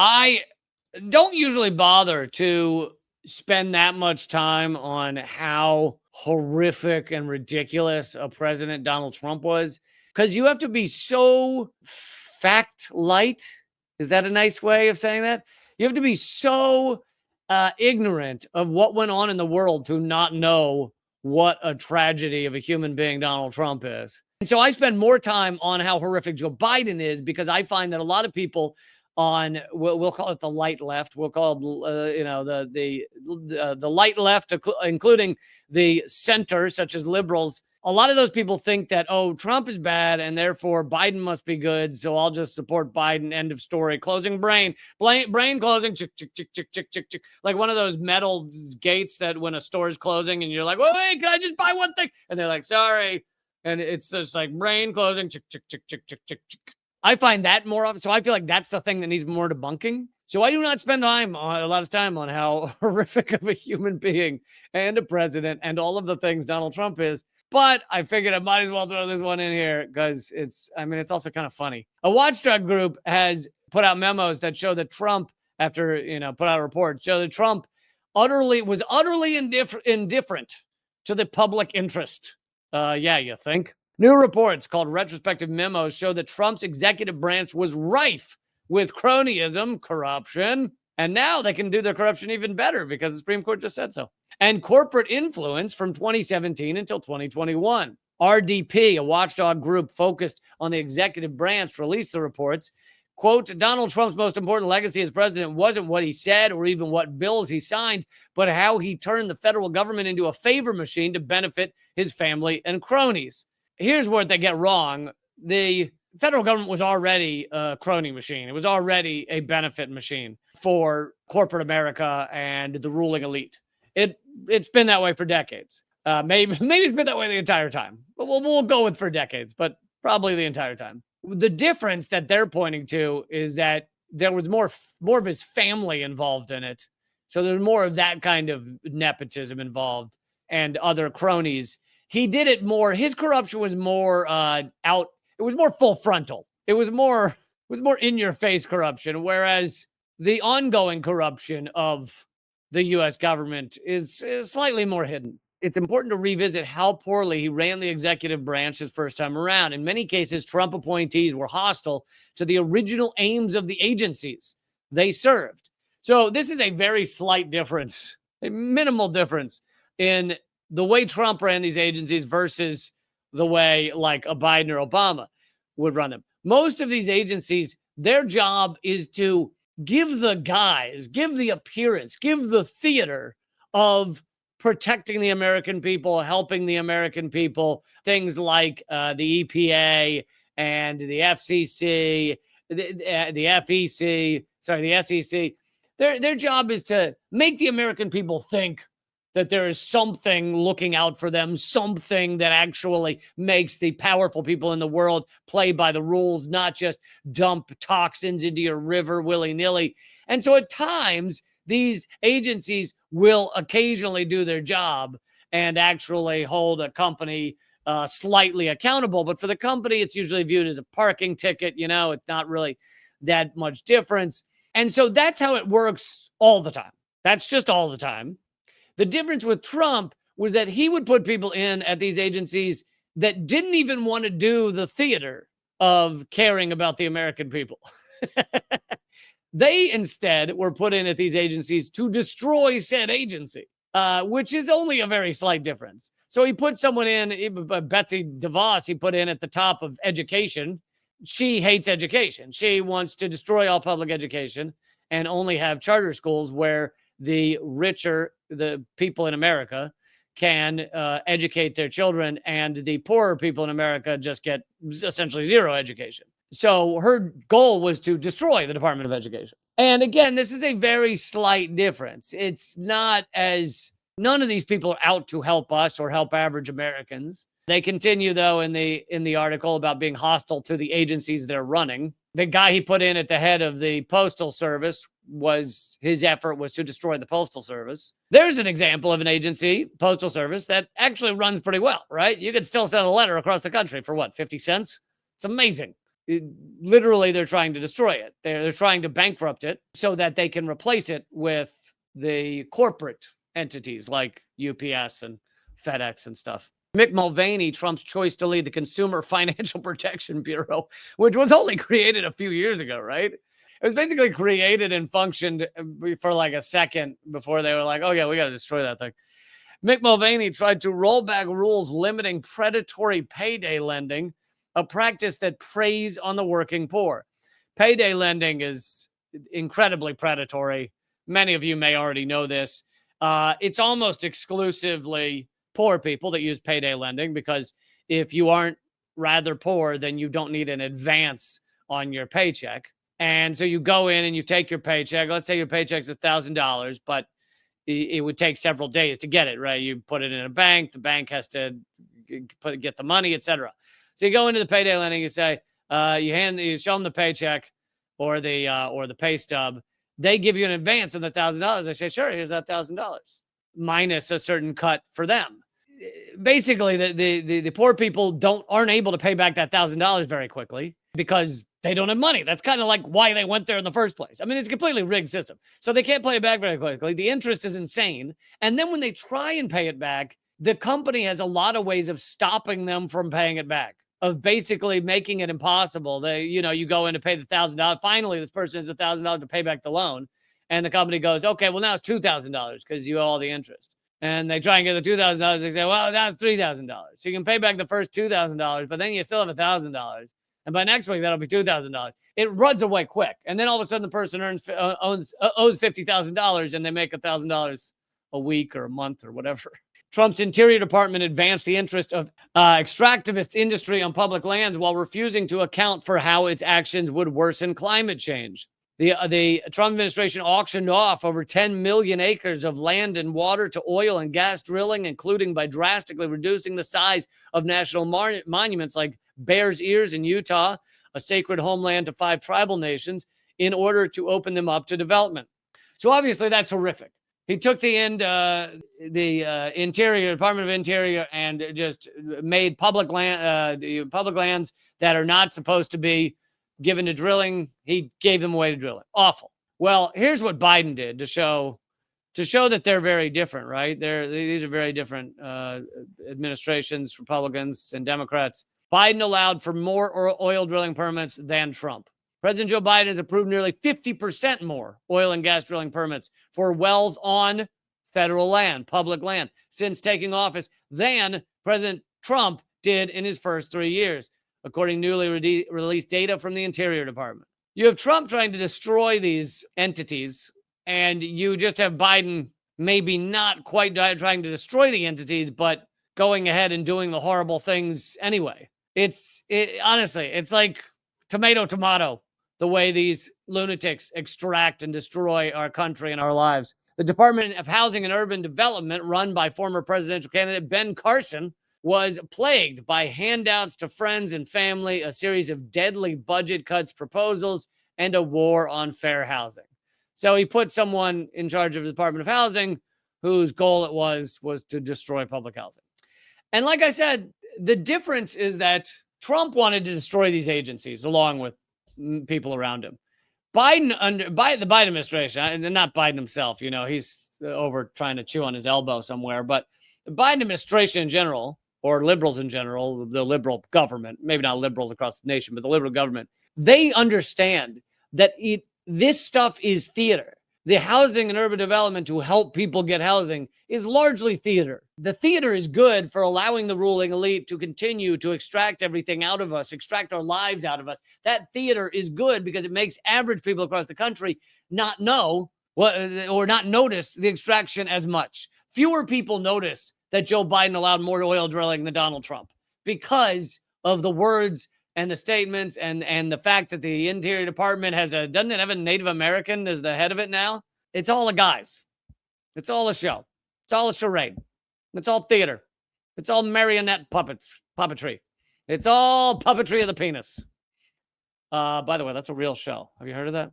I don't usually bother to spend that much time on how horrific and ridiculous a president Donald Trump was, because you have to be so fact light. Is that a nice way of saying that? You have to be so ignorant of what went on in the world to not know what a tragedy of a human being Donald Trump is. And so I spend more time on how horrific Joe Biden is, because I find that a lot of people on, we'll call it the light left, we'll call it the light left, including the center, such as liberals. A lot of those people think that, oh, Trump is bad and therefore Biden must be good, so I'll just support Biden. End of story. Closing brain closing. Chick, chick, chick, chick, chick, chick, chick. Like one of those metal gates that when a store is closing and you're like, wait, can I just buy one thing? And they're like, sorry. And it's just like brain closing. Chick, chick, chick, chick, chick, chick, chick. I find that more often. So I feel like that's the thing that needs more debunking. So I do not spend a lot of time on how horrific of a human being and a president and all of the things Donald Trump is. But I figured I might as well throw this one in here because it's also kind of funny. A watchdog group has put out memos that show that Trump, after, put out a report, show that Trump was utterly indifferent to the public interest. Yeah, you think? New reports called retrospective memos show that Trump's executive branch was rife with cronyism, corruption, and now they can do their corruption even better because the Supreme Court just said so, and corporate influence from 2017 until 2021. RDP, a watchdog group focused on the executive branch, released the reports. Quote, Donald Trump's most important legacy as president wasn't what he said or even what bills he signed, but how he turned the federal government into a favor machine to benefit his family and cronies. Here's what they get wrong. The federal government was already a crony machine. It was already a benefit machine for corporate America and the ruling elite. It's been that way for decades. Maybe it's been that way the entire time. But we'll go with for decades, but probably the entire time. The difference that they're pointing to is that there was more of his family involved in it. So there's more of that kind of nepotism involved and other cronies. He did it more. His corruption was more out. It was more full frontal. It was more in your face corruption. Whereas the ongoing corruption of the U.S. government is slightly more hidden. It's important to revisit how poorly he ran the executive branch his first time around. In many cases, Trump appointees were hostile to the original aims of the agencies they served. So this is a very slight difference, a minimal difference in the way Trump ran these agencies versus the way like a Biden or Obama would run them. Most of these agencies, their job is to give the guise, give the appearance, give the theater of protecting the American people, helping the American people, things like the EPA and the FCC, the FEC, the SEC. Their job is to make the American people think that there is something looking out for them, something that actually makes the powerful people in the world play by the rules, not just dump toxins into your river willy-nilly. And so at times, these agencies will occasionally do their job and actually hold a company slightly accountable. But for the company, it's usually viewed as a parking ticket. It's not really that much difference. And so that's how it works all the time. That's just all the time. The difference with Trump was that he would put people in at these agencies that didn't even want to do the theater of caring about the American people. They instead were put in at these agencies to destroy said agency, which is only a very slight difference. So he put someone in, Betsy DeVos, he put in at the top of education. She hates education. She wants to destroy all public education and only have charter schools where the richer, the people in America, can educate their children, and the poorer people in America just get essentially zero education. So her goal was to destroy the Department of Education. And again, this is a very slight difference. It's not as none of these people are out to help us or help average Americans. They continue, though, in the article about being hostile to the agencies they're running. The guy he put in at the head of the Postal Service his effort was to destroy the Postal Service. There's an example of an agency, Postal Service, that actually runs pretty well, right? You could still send a letter across the country for what, 50 cents? It's amazing. literally they're trying to destroy it. They're trying to bankrupt it so that they can replace it with the corporate entities like UPS and FedEx and stuff. Mick Mulvaney, Trump's choice to lead the Consumer Financial Protection Bureau, which was only created a few years ago, right? It was basically created and functioned for like a second before they were like, oh, yeah, we got to destroy that thing. Mick Mulvaney tried to roll back rules limiting predatory payday lending, a practice that preys on the working poor. Payday lending is incredibly predatory. Many of you may already know this. It's almost exclusively poor people that use payday lending, because if you aren't rather poor, then you don't need an advance on your paycheck. And so you go in and you take your paycheck. Let's say your paycheck's $1,000, but it would take several days to get it, right? You put it in a bank, the bank has to get the money, etc. So you go into the payday lending, you say, you show them the paycheck or the pay stub. They give you an advance on the $1,000. They say, sure, here's that $1,000 minus a certain cut for them. Basically, the poor people aren't able to pay back that $1,000 very quickly because they don't have money. That's kind of like why they went there in the first place. I mean, it's a completely rigged system. So they can't pay it back very quickly. The interest is insane. And then when they try and pay it back, the company has a lot of ways of stopping them from paying it back, of basically making it impossible. You go in to pay the $1,000. Finally, this person has $1,000 to pay back the loan. And the company goes, okay, well, now it's $2,000 because you owe all the interest. And they try and get the $2,000. They say, well, that's $3,000. So you can pay back the first $2,000, but then you still have $1,000. And by next week, that'll be $2,000. It runs away quick. And then all of a sudden, the person owes $50,000 and they make $1,000 a week or a month or whatever. Trump's Interior Department advanced the interest of extractivist industry on public lands while refusing to account for how its actions would worsen climate change. The Trump administration auctioned off over 10 million acres of land and water to oil and gas drilling, including by drastically reducing the size of national monuments like Bears Ears in Utah, a sacred homeland to 5 tribal nations, in order to open them up to development. So obviously that's horrific. He took the Interior, Department of Interior, and just made public lands that are not supposed to be given to drilling. He gave them away to drilling. Awful. Well, here's what Biden did to show that they're very different, right? These are very different administrations, Republicans and Democrats. Biden allowed for more oil drilling permits than Trump. President Joe Biden has approved nearly 50% more oil and gas drilling permits for wells on federal land, public land, since taking office than President Trump did in his first 3 years, according to newly released data from the Interior Department. You have Trump trying to destroy these entities, and you just have Biden maybe not quite trying to destroy the entities, but going ahead and doing the horrible things anyway. Honestly, it's like tomato, the way these lunatics extract and destroy our country and our lives. The Department of Housing and Urban Development, run by former presidential candidate Ben Carson, was plagued by handouts to friends and family, a series of deadly budget cuts proposals, and a war on fair housing. So he put someone in charge of the Department of Housing whose goal it was to destroy public housing. And like I said, the difference is that Trump wanted to destroy these agencies along with people around him. The Biden administration, and not Biden himself, he's over trying to chew on his elbow somewhere, but the Biden administration in general, or liberals in general, the liberal government, maybe not liberals across the nation, but the liberal government, they understand that this stuff is theater. The housing and urban development to help people get housing is largely theater. The theater is good for allowing the ruling elite to continue to extract everything out of us, extract our lives out of us. That theater is good because it makes average people across the country not know or not notice the extraction as much. Fewer people notice that Joe Biden allowed more oil drilling than Donald Trump because of the words and the statements and the fact that the Interior Department doesn't it have a Native American as the head of it now? It's all a guise. It's all a show. It's all a charade. It's all theater. It's all marionette puppetry. It's all puppetry of the penis. By the way, that's a real show. Have you heard of that?